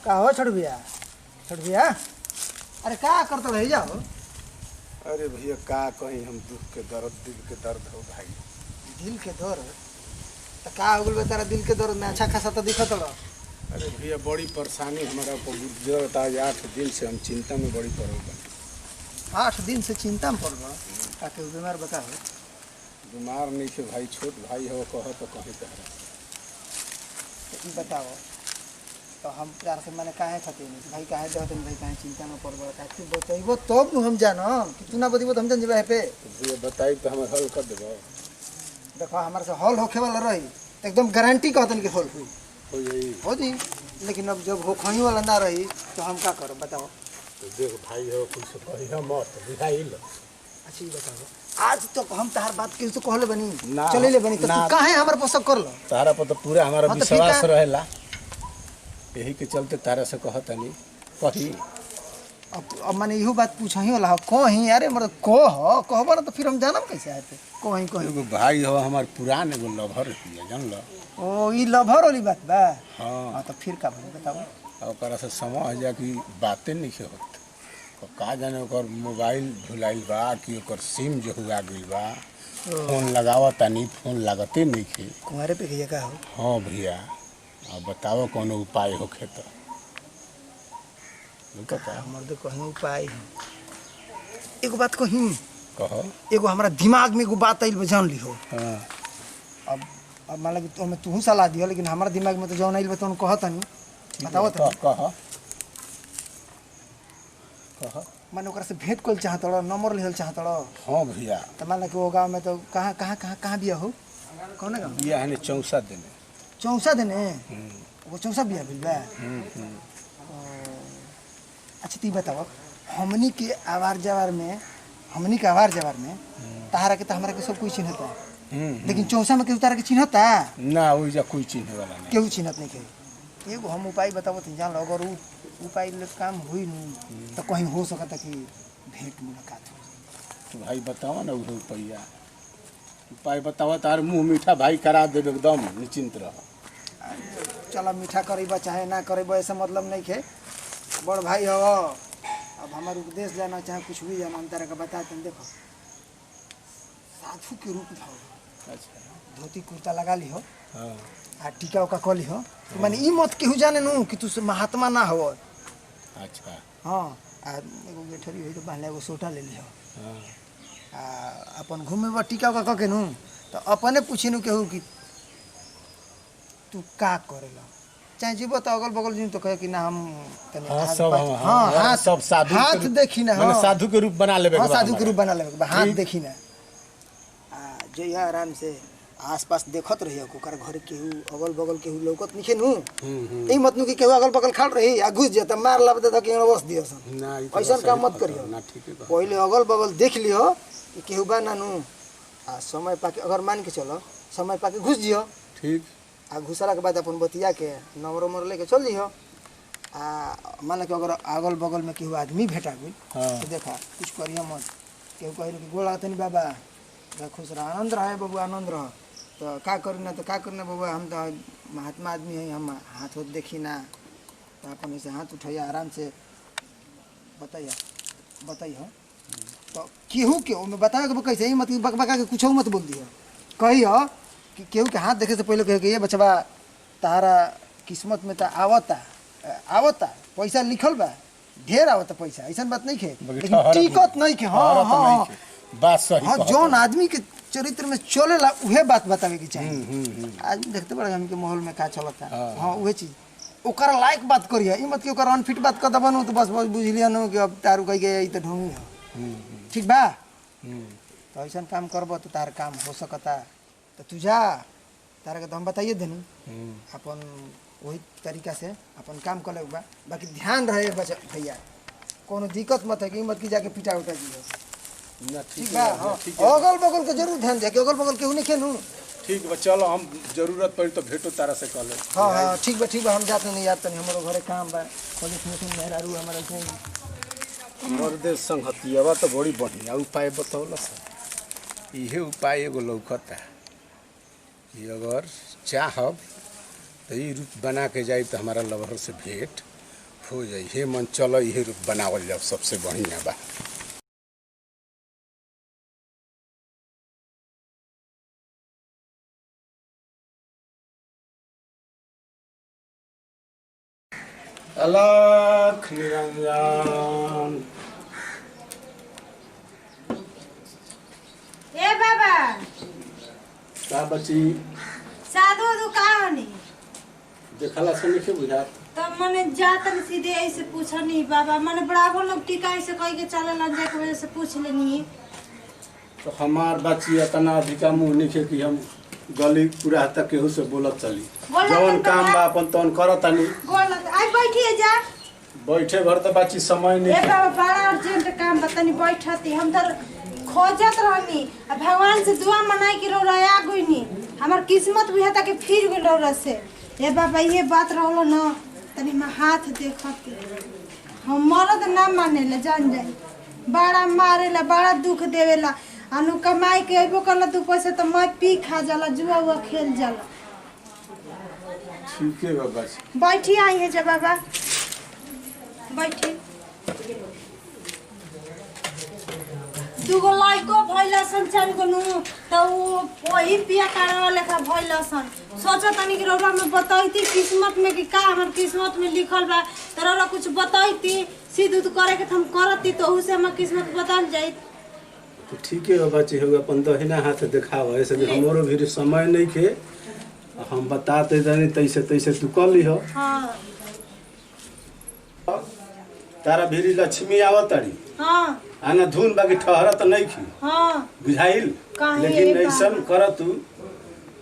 का हो छोड़ भैया अरे का करते रह जाओ। अरे भैया का कहीं हम दुख के दर्द दिल के दर्द हो भाई। दिल के दर्द तो का हो गल तेरा दिल के दर्द में अच्छा खासा तो दिखत रहो। अरे भैया बड़ी परेशानी हमारा को गुजरत आज 8 दिन से हम चिंता में बड़ी पड़ल बा। 8 दिन से चिंता में पड़ गो का के बीमार बताओ। बीमार नहीं थे भाई, छोट भाई हो कहो तो कहीं कह तो ई बताओ तो हम प्यार से मैंने काहे खाते नहीं भाई काहे देते भाई काहे चिंता में पड़ गो का तू बताइबो तब तो हम जानम कि तू ना बतिबो तो हम जान जेबे पे। भैया बताई तो हमें हल कर देबो। देखो हमारे से हल होखे वाला रही एकदम गारंटी कहतन कि हल हुई हो यही हो जी। लेकिन अब जब हो खही वाला ना रही तो हम का करो बताओ। तो देख भाई हो कुछ कही हम मत बुझाई लो। अच्छा ये बताओ आज तक हम तार बात के तो कहले बनी ना चले ले बनी तो ना। तू काहे हमर पोसक कर लो। तारा पर तो पूरा हमारा हाँ तो ठीक विश्वास है। रहेला, यही के चलते तारा से कहतनी कही। अब मैंने इहो बात पूछही वाला हो कहीं अरे मतलब कहबो ना तो फिर हम जानम कैसे आते कहीं एगो भाई हो हमार पुरान एगो लभर हिया जान लो। ओ ई लभर वाली बात बा। हाँ हां तो फिर का भइल बताओ। ओकरा से समझ जा कि बातें नहीं होत। तो का जाने ओकर मोबाइल भुलाइल बा कि ओकर सिम जो हुआ गइल बा। फोन लगावत नहीं, फोन लागते नहीं खे। कुंवारे पे गया का हो। हाँ भैया अब बताओ कोनो उपाय होखे तो बता। हमर तो कहीं उपाय एगो बात कही कहो। एगो हमरा दिमाग में एगो बात आइल जान लिहो। हाँ अब मान लगे तो तू सलाह दियो लेकिन हमारा दिमाग में तो जौन आइल बा तो कहत नहीं बताओ तो। कहो कहो माने ओकरा से भेंट कोल चाहत रहो नंबर लेहल चाहत रहो। हाँ भैया तो मान लगे वो गाँव में तो कहाँ बिया हो कौन गाँव बिया है 64 दिन। चौसा देने वो चौसा बिया बिल बा। अच्छा ती बताओ हमनी के आवार जवार में तारा के तो हमारा के सब कोई चिन्हता लेकिन चौसा में केहू तारा के चिन्हता ना वही जा कोई चिन्ह वाला नहीं। केहू चिन्हत नहीं केहू। एगो हम उपाय बताओ तो जान लो अगर उ उपाय ले काम हुई नहीं तो कहीं हो सकता कि भेंट मुलाकात हो। तो भाई बताओ ना उहे उपाय बताओ तार मुँह मीठा भाई करा देवे एकदम निश्चिंत रह। चलो मीठा करेबा चाहे ना करेबा ऐसा मतलब नहीं है बड़ भाई हो। अब हमारे उपदेश जाना चाहे कुछ भी जाना हम तारा का बता दें। देखो साधु के रूप धो अच्छा धोती कुर्ता लगा ली हो हाँ आ टीका उका कह ली हो तो माने ई मत केहू जाने नु कि तू से महात्मा ना हो। अच्छा हाँ आ एगो गेठरी होई तो बांधले एगो सोटा ले ली हो हाँ आ अपन घूमे बा टीका उका कह के नु तो अपने पूछी नु केहू कि तू का करेला चाहे जीवो तो अगल बगल जी तो कहे कि ना हम तने हाँ हाथ सब पाँच- हाँ हाथ सब साधु हाथ के रूप- देखी ना माने हाँ। साधु के रूप बना लेवे हाँ के बा साधु के रूप हमारा। बना लेवे हाथ ठीक। देखी ना आ जो आराम से आसपास देखत रहियो ओकर घर केहू अगल बगल केहू लौकत निखे नु ई मत नु कि केहू अगल बगल खाड़ रही आ घुस जाता मार लबदे त केहू बस दियो सन ना ई तो ऐसा सही काम मत कहता, करियो। ना ठीक है पहले अगल बगल देख लियो कि केहू बा ना नु आ समय पाके अगर मान के चलो समय पाके घुस जियो ठीक। आ घुसला के बाद अपन बतिया के नंबर उमर लेके चल जियो आ मान के अगर अगल बगल में केहू आदमी भेटा गई हाँ तो देखा कुछ करिए मत केहू कही कि गोला तनी बाबा तो खुश रह आनंद रहे बाबू आनंद रह तो का करना बाबा हम तो महात्मा आदमी है हम हाथ होत देखी ना तो अपन ऐसे हाथ उठाइए आराम से बताइए तो केहू के ओमे बताओ कि कैसे ही मत बका के कुछ मत बोल दियो कहियो कि केहू के हाथ देखे से पहले कहे कि ये बचवा तारा किस्मत में तो आवता पैसा लिखल बा ढेर आवता पैसा ऐसा बात नहीं है लेकिन टिकट नहीं के। हाँ हाँ बात सही हाँ कहता। जौन आदमी के चरित्र में चलेला उहे बात बतावे के चाहिए। आज देखते बड़ा हमके माहौल में का चलता हाँ उहे चीज ओकर लायक बात करिए ई मत कि ओकर अनफिट बात कर दबनु तो बस बुझ लिया नु कि अब तारू कह के ई तो ढोंगी है ठीक बा। तो ऐसा काम करबो तो तार काम हो सकता तो तू जा तारा के तो हम बताइए देनी अपन वही तरीका से अपन काम कर ले बा। बाकी ध्यान रहे बच्चा भैया कोनो दिक्कत मत है कि मत की जाके पिटा उठा दियो ना ठीक ठीक बा। है हाँ ठीक है अगल बगल के जरूर ध्यान दे कि अगल बगल केहू नहीं खेनू। ठीक बा चलो हम जरूरत पड़ी तो भेटो तारा से कल। हाँ हाँ ठीक बा हम जाते नहीं याद तनी हमारे घरे काम बा पुलिस मिशन मेहरारू हमारा से मर्दे संगतियावा तो बड़ी बढ़िया उपाय बतौल सर। इहे उपाय एगो लौकता ये अगर चाहब तो ये रूप बना के जाए तो हमारा लवहर से भेंट हो जाई हे मन चलो ये रूप बनावल जाओ सबसे बढ़िया बा। अलख निरंजन ए बाबा का बची साधु दुकानी देखला से नहीं बुझा तो मने जातन सीधे ऐसे पूछनी बाबा मने बराबर लोग टीका ऐसे कह के चले लन जाए के वजह से पूछ लेनी। तो हमार बच्ची इतना अधिका मुंह नहीं कि हम गली पूरा तक केहू से बोलत चली जवन काम बा अपन तवन करतानी बोल आई बैठिए जा बैठे भर तो बच्ची समय ए नहीं बाबा बड़ा अर्जेंट काम बतानी बैठती हम तो खोजत रहनी आ भगवान से दुआ मनाई के रोया गईनी हमार किस्मत भी है कि फिर गेल रौरा से। ए बाबा ये बात रहलो न तनी में हाथ देखत हम मरद ना मानेला जान जाई बड़ा मारेला बड़ा दुख देवेला अनु कमाई के अइबो करला तू पैसे तो मैं पी खा जाला जुआ हुआ खेल जाला। ठीक है बाबा बैठी आई है जा बाबा बैठी दुगो लड़को भइलसन चार गो नु त वो वही पिया करवा लेखा भइलसन सोचो तनी कि रौरा में बताईती किस्मत में कि का हमर किस्मत में लिखल बा त रौरा कुछ बताईती सीध उद करे के हम करती तो उसे हमर किस्मत बदल जाई। तो ठीक है बाबा जी हो अपन दहिना हाथ दिखाव ऐसे कि हमरो भी समय नहीं के हम बताते जानी तैसे तैसे तू कर ली हो। हां तारा भीरी लक्ष्मी आवताड़ी हां आना धुन बाकी ठहरत नहीं खी हां बुझाइल काहे लेकिन ए ऐसा कर तू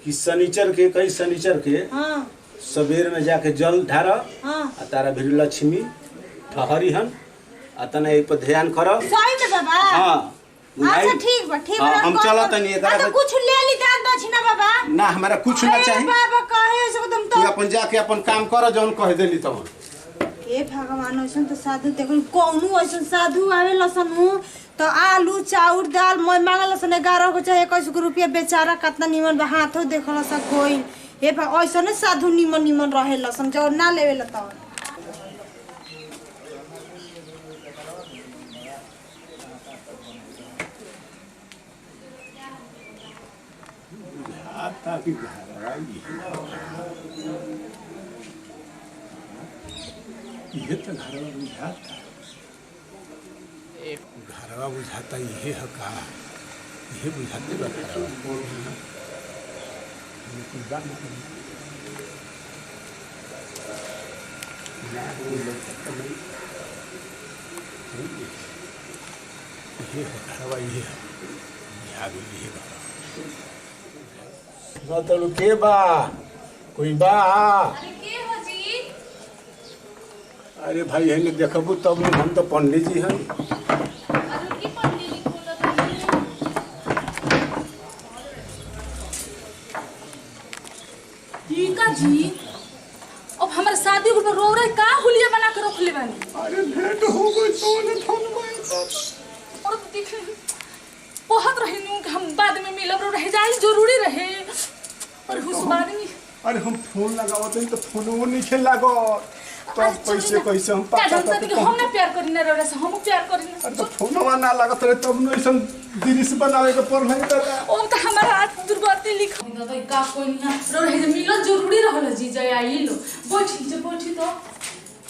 कि शनिचर के कई शनिचर के हां सवेर में जाके जल ढार हां आ तारा भीरी लक्ष्मी ठहरी हन आ तना ए पर ध्यान कर। सही में बाबा हां अच्छा ठीक बा हम चलत नहीं एकरा तो कुछ ले ली दान दक्षिणा बाबा ना हमारा कुछ ना चाहिए बाबा कहे ऐसे तुम तू तो अपन जाके अपन काम कर जौन कह देली तब। ए भगवान ऐसन तो साधु देखो कौनो ऐसन साधु आवे लसन तो आलू चाउर दाल मैं मांगल सन 11 को चाहे 21 को रुपया बेचारा कितना निमन बा हाथो देखल स कोई ए ऐसन साधु निमन निमन रहे लसन जो ना लेवे लता ताकि ये तो घरवा बुझाता घरवा बुझाता ये है का ये बुझाते बा घरवा कुछ बात ये घरवा ये है बतालू के बा कोई बा अरे भाई है देखबू तब हम तो पंडित जी हैं। जी अब हमारे शादी को रो रहे का हुलिया बना कर रख ले बानी। अरे भेंट हो गई तो ने फोन में और देख बहुत रहे नु कि हम बाद में मिलब रह जाए जरूरी रहे और हुसबानी नहीं। अरे हम फोन लगावत तो फोन वो नहीं खेल लागो तब कैसे हम पता करते हम ना प्यार करी ना रे हम प्यार करी ना। अरे तो फोनवा ना लागत रहे तब न ऐसा दृश्य बनावे के पर नहीं दादा ओ त हमारा हाथ दुर्गति लिख दादा का कोई ना रहे मिलो जरूरी रहल जी जय आई लो बैठी तो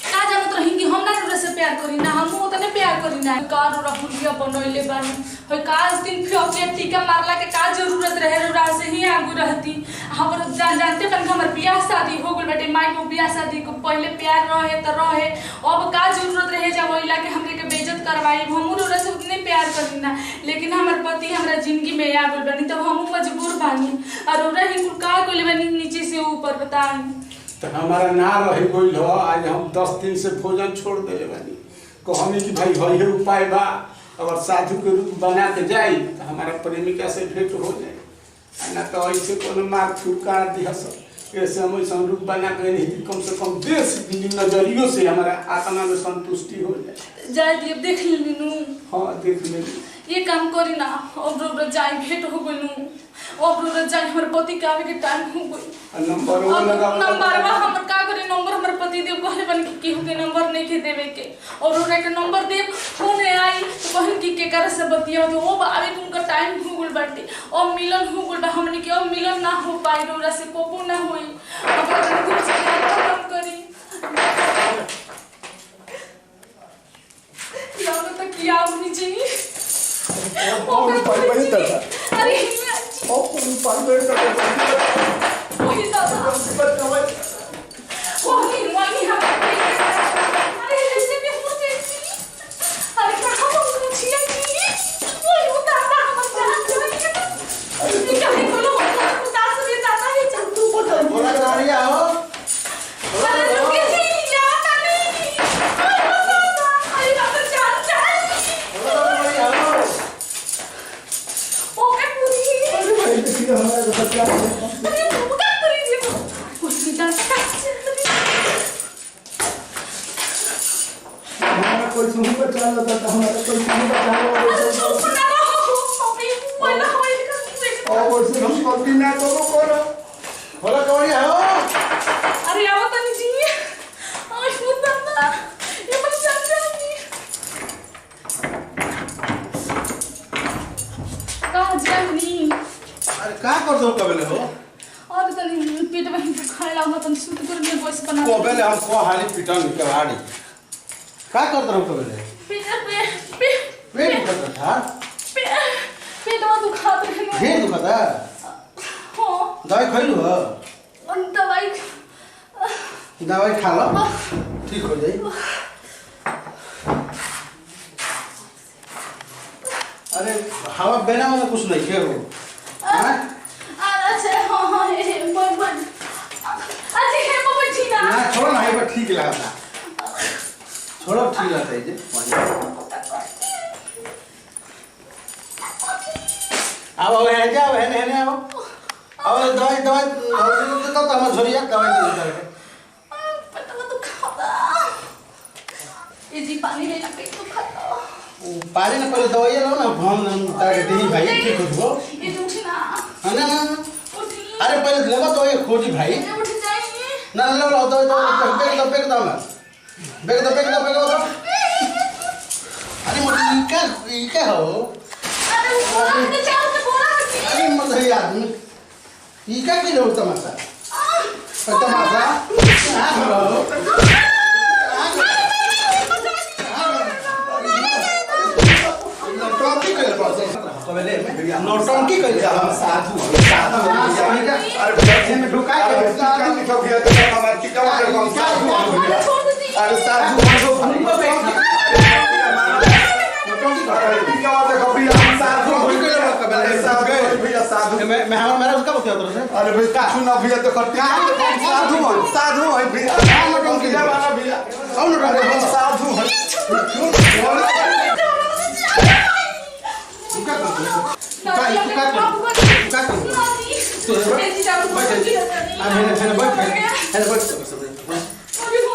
का जानत रही कि हम ना रे से प्यार करी ना हम ओतने प्यार करी ना का रो हुलिया बनइले बानी होय का दिन फिर टीका मारला के का जरूरत रहे रो से ही आगू रहती हमर जानते बन हमर बियाह शादी हो गेल बेटे माई को बियाह शादी को पहले प्यार रहे त रहे अब का जरूरत रहे जब ओइला के हमरे के बेइज्जत करवाई हम रो से उतने प्यार करी ना लेकिन हमर पति हमरा जिंदगी में आ गेल बनी तब हम मजबूर बानी और रही कुल का कोले बनी नीचे से ऊपर बताई तो हमारा ना रहे गइल हो आज हम 10 दिन से भोजन छोड़ देले बानी कहनी कि भाई भई उपाय बा अगर साधु के रूप बना के जाई तो हमारा प्रेमिका से भेंट हो जाए ना तो ऐसे कोनो मार फुकार दिया सब ऐसे हम ऐसा रूप बना के नहीं कम से कम देश की नजरियों से हमारा आत्मा में संतुष्टि हो जाए जाय दिए देख लेनु हां देख ले ये काम करी ना अब रो जाए भेंट हो गइनु अब रो जाए हमर पति के आवे के टाइम हो गई नंबर वो लगा नंबर बा हमर का करे नंबर हमर पति देव कहले बन कि केहू के नंबर नहीं के देवे के और रो के नंबर दे फोन आई तो कहन कि के करे से बतिया तो वो आवे उनका टाइम हो गइल बाटे और मिलन हो गइल बा हमनी के अब मिलन ना हो पाई रो से कोपो ना होई अब कुछ काम करी यार तो किया होनी चाहिए अरे वही दादा वही हम अरे ऐसे भी होते अरे कहाँ बोल रही है वही उतारना हम जान ये क्या है बोलो उतार से दादा ये चल तू बोला गाड़िया हो अरे रुक के यार नहीं अरे दादा जान जान ओके पूरी भाई देखिए हमारा तो बच्चा अरे तू क्या कर रही है कुछ भी डांस हमारा कोई सुन पर चल रहा था हमारा कोई सुन पर चल रहा था और वो से हम गलती ना करो बोला गाड़िया हो अरे आओ तनी जी आज मुद्दा ना ये मत जानी कहाँ जानी अरे का कर दो कबले हो और तनी पेट में खाए लाओ तनी सूत कर के बस बना कबले हम को हाली पिटन के हाड़ी का कर दो कबले पेट दुखता था पेट में दुखाते हैं ढेर दुखता हो दवाई खइलु हो और दवाई खा लो ठीक हो जाई अरे हवा बेना में कुछ नहीं के हो हां अच्छा हां ये बोल अच्छा है वो ठीक ना छोड़ो ना ये पर ठीक लगा छोड़ो ठीक रहता है जे अब है जाओ है आओ अब दवाई तो हम झोरिया दवाई दे दे पता तो खाता ये जी पानी लेना पेट तो खाता पानी ना पहले दवाई लो ना हम ताके दे भाई ठीक हो ये तो उठी ना ना उठी अरे पहले लेवा दवाई खोजी भाई ये उठ जाएंगे ना लो दवाई बेग दो अरे मुझे इनका हो अरे वो आगे चाहो तो बोला हटी अरे मत यार इनका की लो तमाशा तमाशा नौटंकी कर कबले नौटंकी कर साधु अरे बैठे में ढुका के साधु लिखो गया तो हमारा टिकवा के कौन साधु अरे साधु हमको बैठ नौटंकी कर टिकवा देखो भैया हम साधु हो गए कबले साधु भैया साधु मैं हमारा उसका क्या होता है अरे भाई का सुना भैया तो करते साधु है भैया नौटंकी वाला भैया और नौटंकी साधु है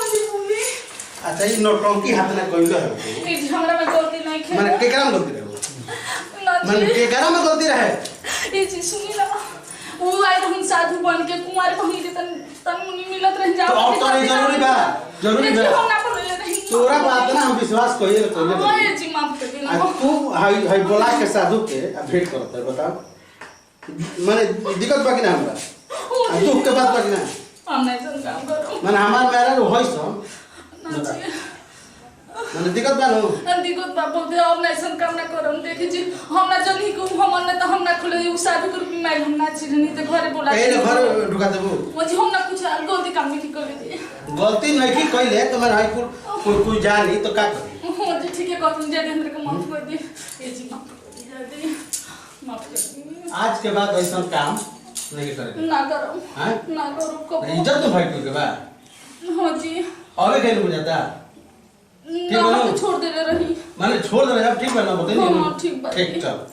अच्छा ये नौटंकी हाथ में कोई है ये हमरा में गलती नहीं है माने केकरा में गलती रहे माने केकरा में गलती रहे ये जी सुनी ना वो आए तो हम साधु बन के कुमार कहीं दे तन मुनि मिलत रह जाओ तो और तो नहीं जरूरी बा हम ना बोले नहीं तोरा बात ना हम विश्वास कहिए हां ये जी माफ कर देना तू हाई बोला के साधु के भेंट करत है बताओ माने दिक्कत बाकी ना हमरा दुख के बात बाकी ना हम नहीं सन काम करो माने हमार मेरा होइस माने दिक्कत बा नो दिक्कत बा बोलते अब नहीं सन काम ना करम देखि जी हम ना जनी को हम न त हम ना खोले उ साधु के रूप में हम ना चिरनी ते घरे बोला ए घर ढुका देबो वो जी हम ना कुछ गलती काम नहीं कर दे गलती नहीं की कइले तो मैं हाई कोई जानी तो का करी हो जी ठीक है कहतन जे हमरे को माफ कर दे ए जी माफ कर दे माफ कर दे आज के बाद ऐसा काम नहीं करेंगे ना करो हैं ना करो कब इज्जत तो भाई के बा हां जी अबे कहीं हो जाता ना छोड़ दे रही माने छोड़ दे जब ठीक बना बताइए हाँ, ठीक बात है। ठीक चल